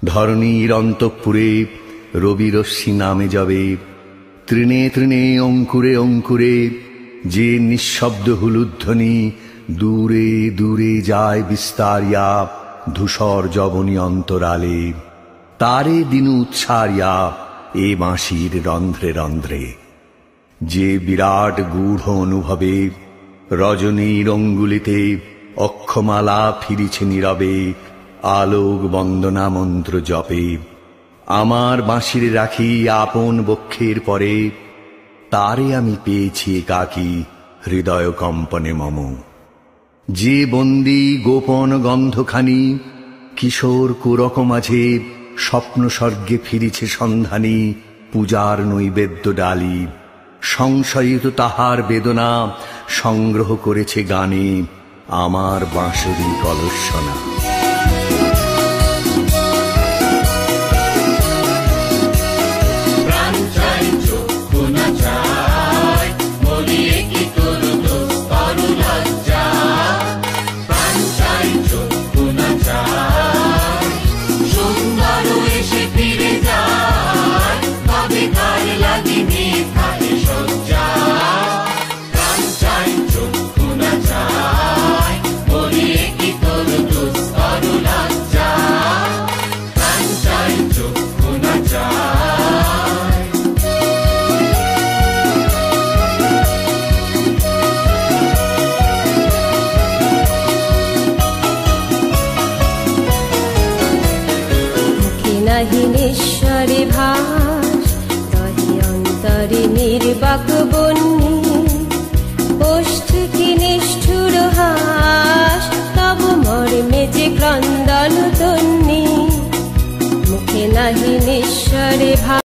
ধরণীর অন্তঃপুরে রবিরশ্মি নামে যাবে, তৃণে তৃণে অঙ্কুরে অঙ্কুরে যে নিঃশব্দ হুলুধ্বনি দূরে দূরে যায় বিস্তারিয়া ধূসর যবনী অন্তরালে, তারে দিনু উৎসারিয়া এ বাঁশির রন্ধ্রে রন্ধ্রে। যে বিরাট গূঢ় অনুভবে রজনীর অঙ্গুলিতে অক্ষমালা ফিরিছে নীরবে, আলোক বন্দনা মন্ত্র জপে। আমার বাঁশির রাখি আপন বক্ষের পরে, তারে আমি পেয়েছি একাকী হৃদয় কম্পনে মম। যে বন্দী গোপন গন্ধখানি কিশোর কোরক মাঝে স্বপ্ন স্বর্গে ফিরিছে সন্ধানী, পূজার নৈবেদ্য ডালি সংশয়িত তাহার বেদনা সংগ্রহ করেছে গানে আমার বাঁশরি কলস্বনা। নাহিনেশ্বরে ভাস রহি অন্তরে নির্বাক বন্যী, ওষ্ঠে কি নিষ্ঠুর হাস তব মর্মে যে ক্রন্দন তন্নি। মুখে নাহিনেশ্বরে ভাস